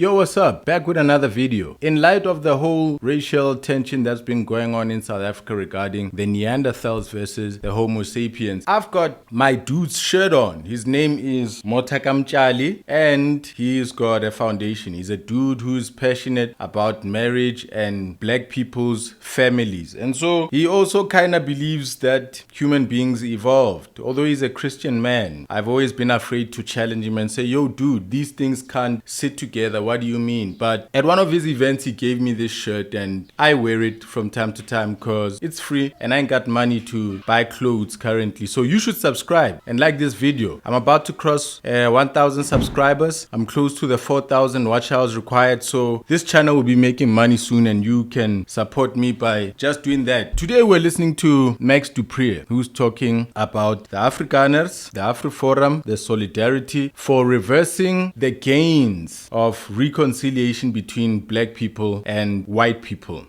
Yo, what's up? Back with another video. In light of the whole racial tension that's been going on in South Africa regarding the Neanderthals versus the Homo sapiens, I've got my dude's shirt on. His name is Motakamchali and he's got a foundation. He's a dude who's passionate about marriage and black people's families. And so he also kind of believes that human beings evolved. Although he's a Christian man, I've always been afraid to challenge him and say, yo, dude, these things can't sit together. What do you mean? But at one of his events, he gave me this shirt and I wear it from time to time because it's free and I ain't got money to buy clothes currently. So you should subscribe and like this video. I'm about to cross 1,000 subscribers. I'm close to the 4,000 watch hours required. So this channel will be making money soon and you can support me by just doing that. Today we're listening to Max Du Preez, who's talking about the Afrikaners, the AfriForum, the solidarity for reversing the gains of reconciliation between black people and white people.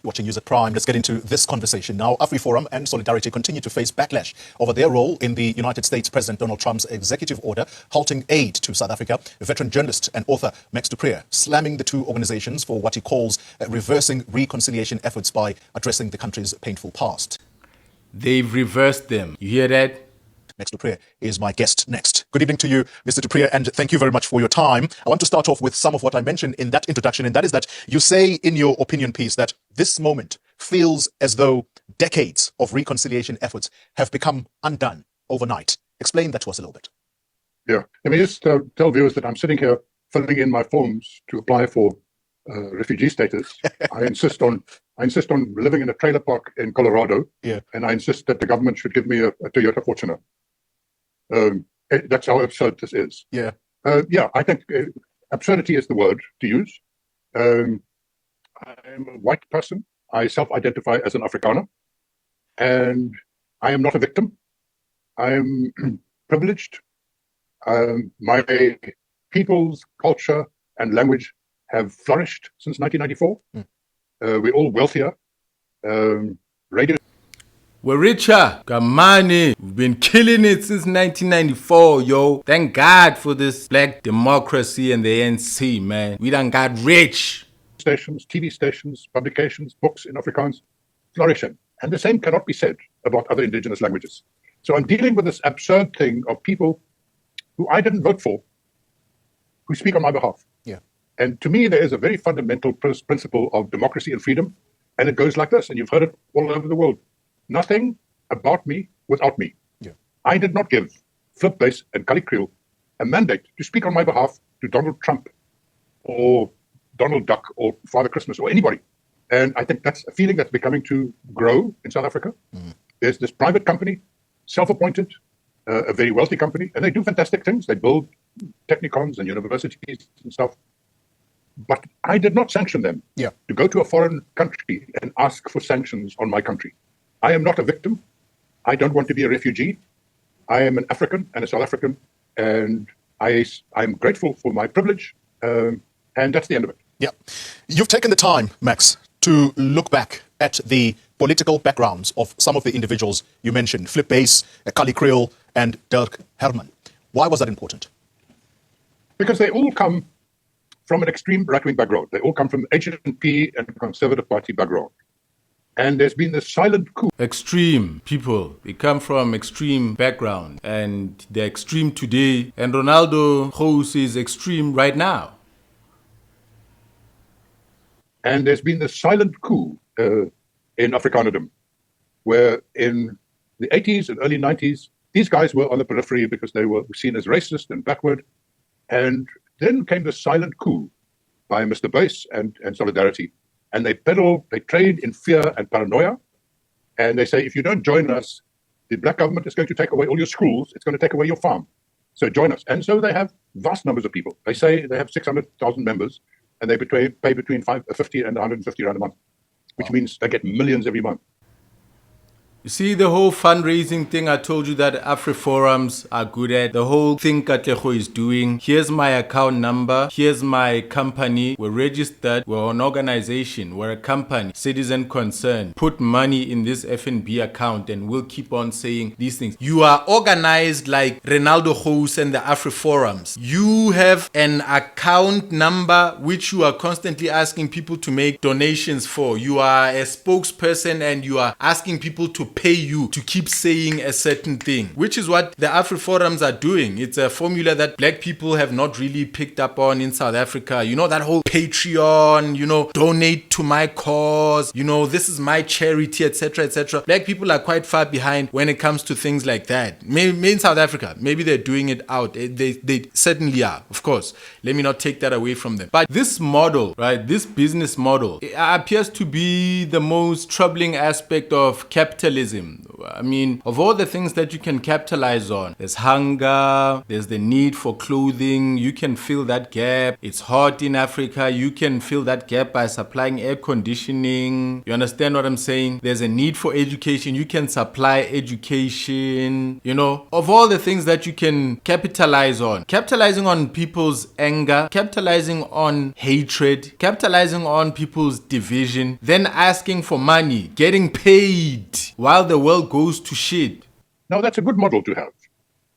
Watching News at Prime, let's get into this conversation. Now, AfriForum and Solidarity continue to face backlash over their role in the United States President Donald Trump's executive order halting aid to South Africa. A veteran journalist and author Max Du Preez slamming the two organizations for what he calls reversing reconciliation efforts by addressing the country's painful past. They've reversed them. You hear that? Max Du Preez is my guest next. Good evening to you, Mr. Du Preez, and thank you very much for your time. I want to start off with some of what I mentioned in that introduction, and that is that you say in your opinion piece that this moment feels as though decades of reconciliation efforts have become undone overnight. Explain that to us a little bit. Yeah, let me just tell viewers that I'm sitting here filling in my forms to apply for refugee status. I insist on living in a trailer park in Colorado, and I insist that the government should give me a Toyota Fortuner. That's how absurd this is. I think absurdity is the word to use. I'm a white person. I self-identify as an Afrikaner, and I am not a victim. I am privileged. My people's culture and language have flourished since 1994. We're all wealthier. Radio. We're richer, got money. We've been killing it since 1994, yo. Thank God for this black democracy and the ANC, man. We done got rich. Stations, TV stations, publications, books in Afrikaans flourishing. And the same cannot be said about other indigenous languages. So I'm dealing with this absurd thing of people who I didn't vote for, who speak on my behalf. And to me, there is a very fundamental principle of democracy and freedom. And it goes like this, and you've heard it all over the world. Nothing about me without me. I did not give Flip Base and Kali Kriel a mandate to speak on my behalf to Donald Trump or Donald Duck or Father Christmas or anybody. And I think that's a feeling that's becoming to grow in South Africa. There's this private company, self-appointed, a very wealthy company, and they do fantastic things. They build technicons and universities and stuff. But I did not sanction them to go to a foreign country and ask for sanctions on my country. I am not a victim. I don't want to be a refugee. I am an African and a South African, and I'm grateful for my privilege, and that's the end of it. You've taken the time, Max, to look back at the political backgrounds of some of the individuals you mentioned, Flip Base, Kali Kriel, and Dirk Herman. Why was that important? Because they all come from an extreme right-wing background. They all come from HNP and Conservative Party background. And there's been this silent coup. Extreme people. They come from extreme background. And they're extreme today. And Ronaldo Gouws is extreme right now. And there's been this silent coup in Afrikanerdom, where in the 80s and early 90s, these guys were on the periphery because they were seen as racist and backward. And then came the silent coup by Mr. Base and Solidarity. And they trade in fear and paranoia. And they say, if you don't join us, the black government is going to take away all your schools. It's going to take away your farm. So join us. And so they have vast numbers of people. They say they have 600,000 members, and they pay between 50 and 150 rand a month, which means they get millions every month. You see, the whole fundraising thing I told you that AfriForums are good at, the whole thing Katlego is doing, here's my account number, here's my company, we're registered, we're an organization, we're a company, citizen concern, put money in this FNB account and we'll keep on saying these things. You are organized like Ronaldo Gouws and the AfriForums. You have an account number which you are constantly asking people to make donations for. You are a spokesperson and you are asking people to pay you to keep saying a certain thing, which is what the AfriForums are doing. It's a formula that black people have not really picked up on in South Africa. You know, that whole Patreon, you know, donate to my cause, you know, this is my charity, etc., etc. Black people are quite far behind when it comes to things like that. Maybe in South Africa, maybe they're doing it out. They certainly are, of course. Let me not take that away from them. But this model, right, this business model, it appears to be the most troubling aspect of capitalism. I mean, of all the things that you can capitalize on, there's hunger, there's the need for clothing, you can fill that gap. It's hot in Africa, you can fill that gap by supplying air conditioning. You understand what I'm saying? There's a need for education, you can supply education. You know, of all the things that you can capitalize on, capitalizing on people's anger, capitalizing on hatred, capitalizing on people's division, then asking for money, getting paid while the world goes to shit. Now, that's a good model to have.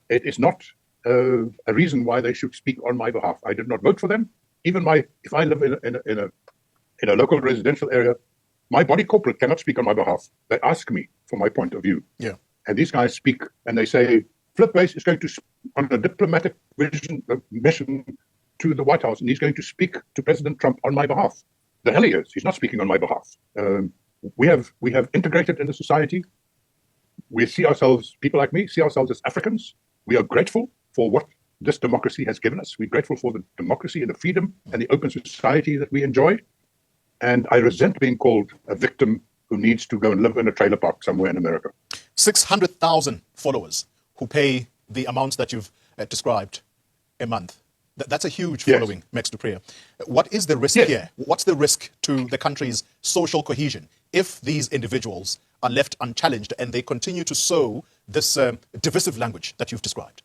It is not a reason why they should speak on my behalf. I did not vote for them. Even if I live in a local residential area, my body corporate cannot speak on my behalf. They ask me for my point of view. Yeah. And these guys speak and they say, Flipbase is going to, on a diplomatic mission to the White House, and he's going to speak to President Trump on my behalf. The hell he is. He's not speaking on my behalf. We have integrated in the society. We see ourselves, people like me, see ourselves as Africans. We are grateful for what this democracy has given us. We're grateful for the democracy and the freedom and the open society that we enjoy. And I resent being called a victim who needs to go and live in a trailer park somewhere in America. 600,000 followers who pay the amounts that you've described a month. That's a huge following, yes. Max Du Preez. What is the risk here? What's the risk to the country's social cohesion if these individuals are left unchallenged and they continue to sow this divisive language that you've described?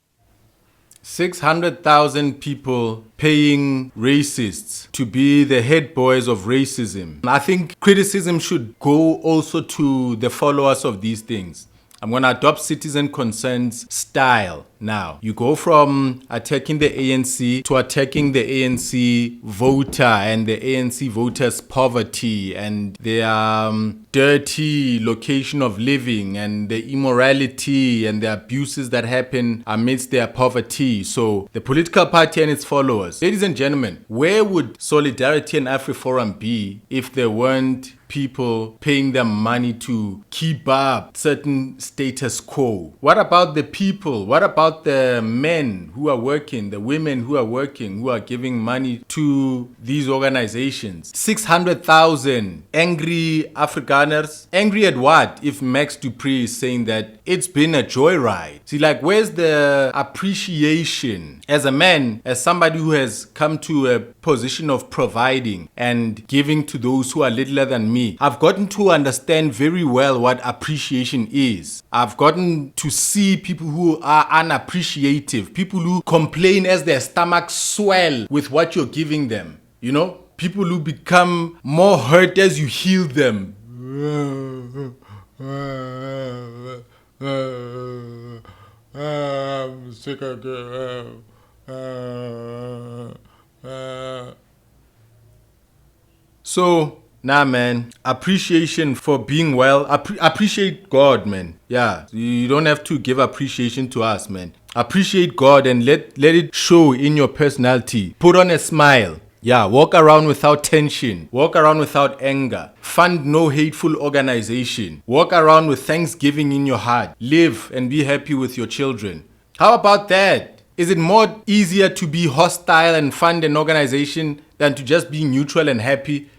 600,000 people paying racists to be the head boys of racism. I think criticism should go also to the followers of these things. I'm going to adopt citizen concerns style now. You go from attacking the ANC to attacking the ANC voter and the ANC voters' poverty and their dirty location of living and the immorality and the abuses that happen amidst their poverty. So the political party and its followers. Ladies and gentlemen, where would Solidarity and AfriForum be if there weren't people paying them money to keep up certain status quo? What about the people? What about the men who are working, the women who are working, who are giving money to these organizations? 600,000 angry Afrikaners. Angry at what? If Max Du Preez is saying that it's been a joyride. See, like, where's the appreciation? As a man, as somebody who has come to a position of providing and giving to those who are littler than me, I've gotten to understand very well what appreciation is. I've gotten to see people who are unappreciative, people who complain as their stomachs swell with what you're giving them. You know, people who become more hurt as you heal them. I'm sick of So, nah, man, appreciation for being well. Appreciate God, man. Yeah, you don't have to give appreciation to us, man. Appreciate God and let it show in your personality. Put on a smile. Yeah, walk around without tension. Walk around without anger. Fund no hateful organization. Walk around with thanksgiving in your heart. Live and be happy with your children. How about that? Is it more easier to be hostile and fund an organization than to just be neutral and happy?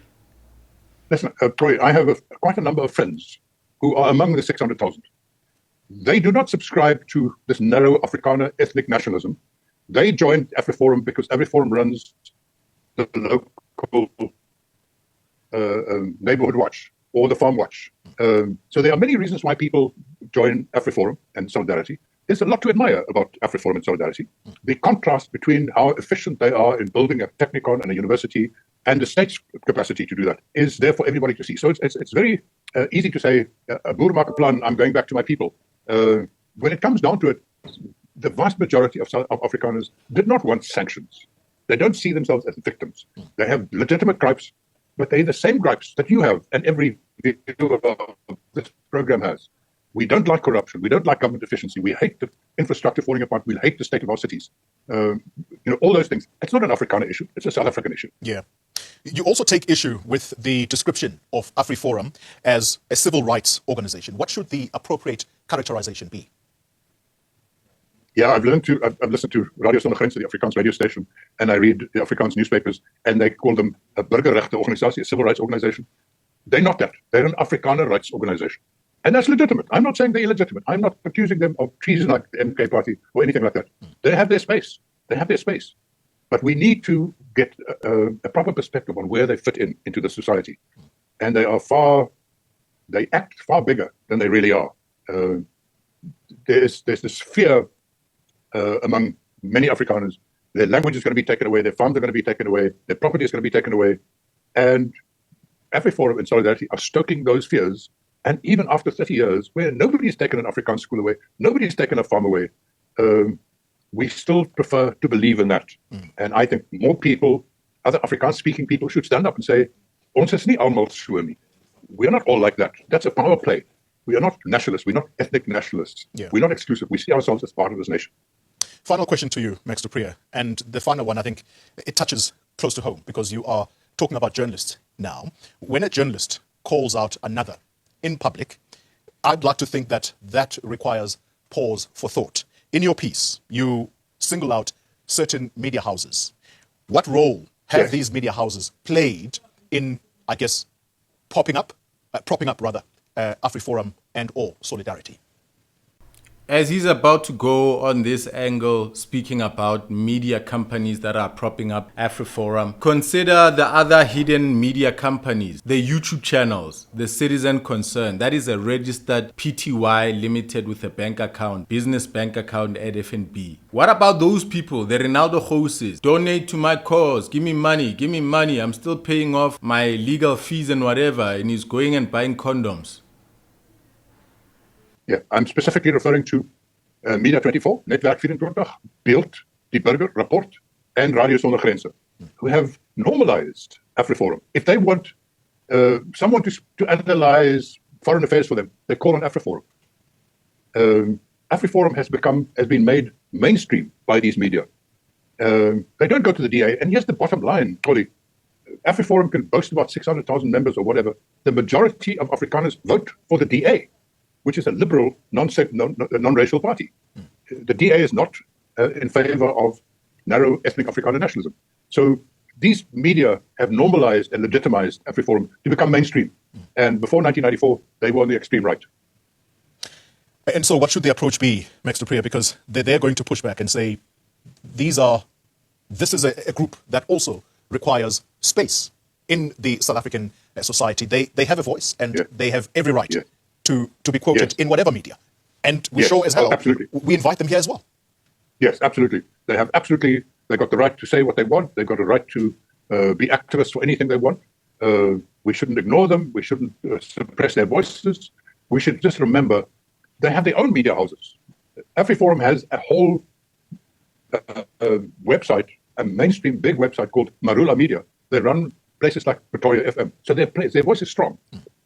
Listen, Preez, I have quite a number of friends who are among the 600,000. They do not subscribe to this narrow Afrikaner ethnic nationalism. They joined AfriForum because AfriForum runs the local neighborhood watch. or the Farm Watch. So there are many reasons why people join AfriForum and Solidarity. There's a lot to admire about AfriForum and Solidarity. The contrast between how efficient they are in building a technicon and a university and the state's capacity to do that is there for everybody to see. So it's very easy to say, boer maak 'n plan, I'm going back to my people. When it comes down to it, the vast majority of Afrikaners did not want sanctions. They don't see themselves as victims. They have legitimate gripes, but they're the same gripes that you have and every viewer of this program has. We don't like corruption. We don't like government efficiency. We hate the infrastructure falling apart. We hate the state of our cities. All those things. It's not an Afrikaner issue. It's a South African issue. Yeah. You also take issue with the description of AfriForum as a civil rights organization. What should the appropriate characterization be? Yeah, I've listened to Radio Sonder Grense, the Afrikaans radio station, and I read the Afrikaans newspapers, and they call them a burgerrechte organisatie, a civil rights organization. They're not that. They're an Afrikaner rights organization. And that's legitimate. I'm not saying they're illegitimate. I'm not accusing them of treason like the MK Party or anything like that. They have their space. They have their space. But we need to get a proper perspective on where they fit into the society. And they act far bigger than they really are. There's this fear among many Afrikaners. Their language is going to be taken away, their farms are going to be taken away, their property is going to be taken away. And AfriForum and Solidarity are stoking those fears. And even after 30 years, where nobody's taken an Afrikaans school away, nobody's taken a farm away, we still prefer to believe in that. And I think more people, other Afrikaans-speaking people, should stand up and say, ons is nie almal so nie. We are not all like that. That's a power play. We are not nationalists. We're not ethnic nationalists. Yeah. We're not exclusive. We see ourselves as part of this nation. Final question to you, Max Du Preez. And the final one, I think it touches close to home because you are talking about journalists now. When a journalist calls out another in public, I'd like to think that that requires pause for thought. In your piece, you single out certain media houses. What role have these media houses played in, I guess, propping up AfriForum and or Solidarity? As he's about to go on this angle, speaking about media companies that are propping up AfriForum, consider the other hidden media companies, the YouTube channels, the Citizen Concern. That is a registered PTY limited with a bank account, business bank account at FNB. What about those people, the Ronaldo Gouws? Donate to my cause, give me money, I'm still paying off my legal fees and whatever, and he's going and buying condoms. Yeah, I'm specifically referring to Media 24, Netwerk 24, Beeld, Die Burger, Rapport, and Radio Sonder Grense, who have normalized AfriForum. If they want someone to analyze foreign affairs for them, they call on AfriForum. AfriForum has been made mainstream by these media. They don't go to the DA. And here's the bottom line, Collie. AfriForum can boast about 600,000 members or whatever. The majority of Afrikaners vote for the DA, which is a liberal, non-racial party. The DA is not in favor of narrow ethnic Afrikaner nationalism. So these media have normalized and legitimized AfriForum to become mainstream. And before 1994, they were on the extreme right. And so what should the approach be, Max Du Preez? Because they're going to push back and say, this is a group that also requires space in the South African society. They have a voice and they have every right to be quoted in whatever media. And we show as hell. Absolutely. We invite them here as well. Yes, absolutely. They've got the right to say what they want. They've got a right to be activists for anything they want. We shouldn't ignore them. We shouldn't suppress their voices. We should just remember they have their own media houses. AfriForum has a whole website, a mainstream big website called Marula Media. They run places like Pretoria FM. So their voice is strong.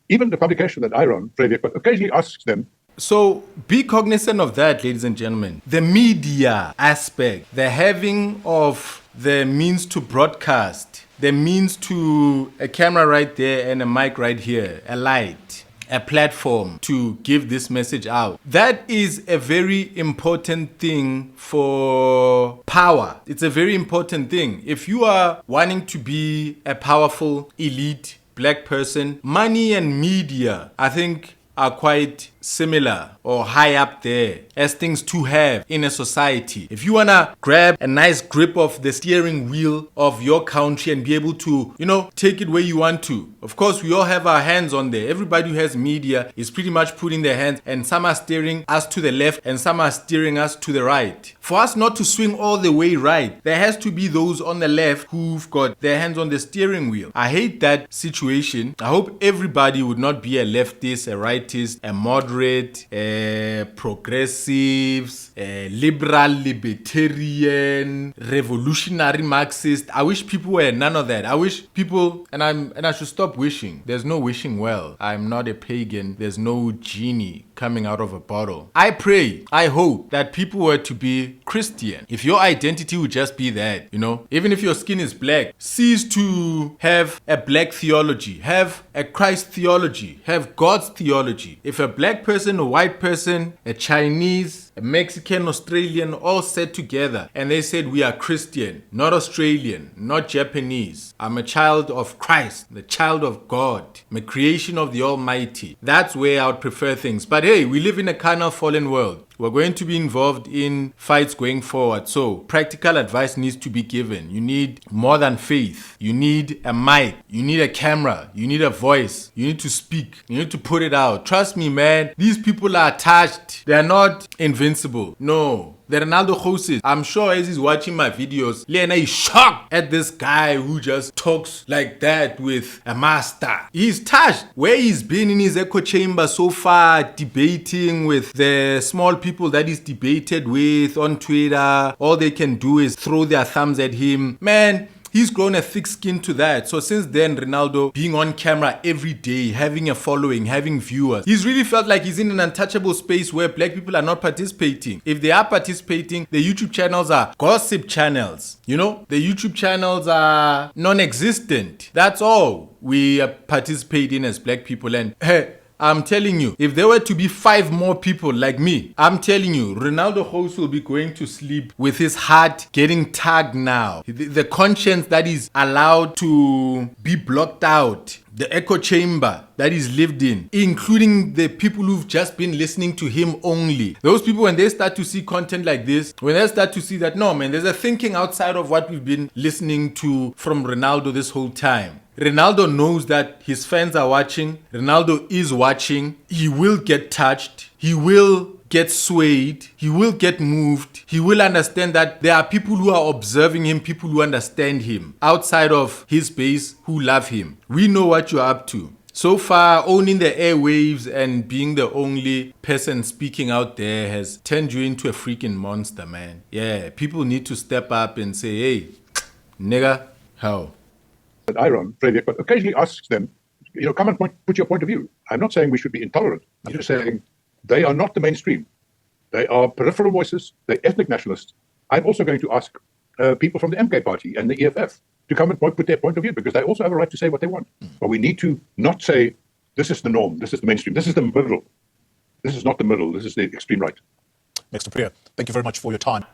Even the publication that I run, but occasionally asks them. So be cognizant of that, ladies and gentlemen. The media aspect, the having of the means to broadcast, the means to a camera right there and a mic right here, a light, a platform to give this message out. That is a very important thing for power. It's a very important thing. If you are wanting to be a powerful elite black person, money and media, I think, are quite similar. or high up there as things to have in a society. If you want to grab a nice grip of the steering wheel of your country and be able to, take it where you want to. Of course, we all have our hands on there. Everybody who has media is pretty much putting their hands, and some are steering us to the left and some are steering us to the right. For us not to swing all the way right, there has to be those on the left who've got their hands on the steering wheel. I hate that situation. I hope everybody would not be a leftist, a rightist, a moderate, a progressives, a liberal, libertarian, revolutionary Marxist. I wish people were none of that. I wish people, and I should stop wishing. There's no wishing well. I'm not a pagan. There's no genie coming out of a bottle. I pray, I hope that people were to be Christian. If your identity would just be that, even if your skin is black, cease to have a black theology, have a Christ theology, have God's theology. If a black person, a white person, a Chinese, a Mexican, Australian, all sat together and they said, we are Christian, not Australian, not Japanese. I'm a child of Christ, the child of God, I'm a creation of the Almighty. That's where I would prefer things. But hey, we live in a carnal, fallen world. We're going to be involved in fights going forward. So practical advice needs to be given. You need more than faith. You need a mic. You need a camera. You need a voice. You need to speak. You need to put it out. Trust me, man. These people are attached. They're not invincible. No. The Ronaldo Gouws, I'm sure as he's watching my videos, Lena is shocked at this guy who just talks like that with a master. He's touched where he's been in his echo chamber so far, debating with the small people that he's debated with on Twitter. All they can do is throw their thumbs at him. Man, he's grown a thick skin to that. So since then, Ronaldo being on camera every day, having a following, having viewers, he's really felt like he's in an untouchable space where black people are not participating. If they are participating, the YouTube channels are gossip channels. The YouTube channels are non-existent. That's all we participate in as black people. And hey, I'm telling you, if there were to be 5 more people like me, I'm telling you, Ronaldo Gouws will be going to sleep with his heart getting tagged now. The conscience that is allowed to be blocked out, the echo chamber that he's lived in, including the people who've just been listening to him only. Those people, when they start to see content like this, when they start to see that, no, man, there's a thinking outside of what we've been listening to from Ronaldo this whole time. Ronaldo knows that his fans are watching. Ronaldo is watching. He will get touched. He will get swayed. He will get moved. He will understand that there are people who are observing him, people who understand him outside of his base who love him. We know what you're up to. So far, owning the airwaves and being the only person speaking out there has turned you into a freaking monster, man. Yeah, people need to step up and say, hey, nigga, how? That I run, Preez, but occasionally asks them, come and put your point of view. I'm not saying we should be intolerant. I'm just saying they are not the mainstream. They are peripheral voices. They're ethnic nationalists. I'm also going to ask people from the MK party and the EFF to come and put their point of view, because they also have a right to say what they want. But we need to not say, this is the norm, this is the mainstream, this is the middle. This is not the middle, this is the extreme right. Max Du Preez, thank you very much for your time.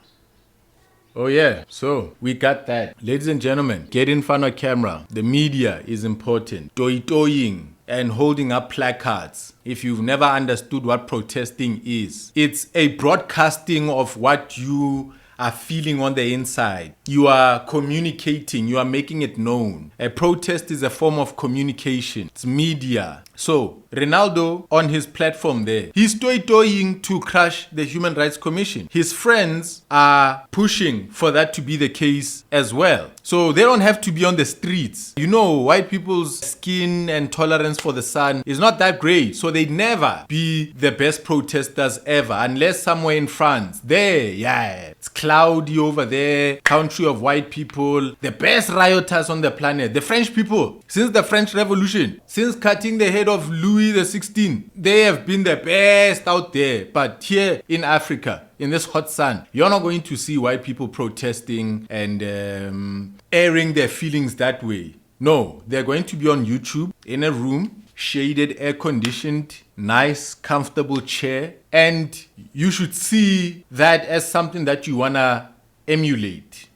Oh yeah, so we got that. Ladies and gentlemen, get in front of camera. The media is important. Toying and holding up placards. If you've never understood what protesting is, it's a broadcasting of what you are feeling on the inside. You are communicating, you are making it known. A protest is a form of communication. It's media. So Ronaldo on his platform there, he's toying to crush the Human Rights Commission. His friends are pushing for that to be the case as well. So they don't have to be on the streets. White people's skin and tolerance for the sun is not that great. So they'd never be the best protesters ever, unless somewhere in France. There, yeah, it's cloudy over there, country of white people, the best rioters on the planet, the French people. Since the French Revolution, since cutting the head of Louis XVI, they have been the best out there. But here in Africa, in this hot sun, you're not going to see white people protesting and airing their feelings that way. No, they're going to be on YouTube in a room, shaded, air-conditioned, nice, comfortable chair, and you should see that as something that you want to emulate.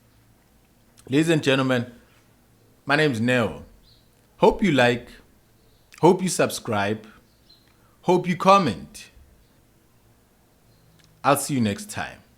Ladies and gentlemen, my name is Neo. Hope you like, hope you subscribe, hope you comment. I'll see you next time.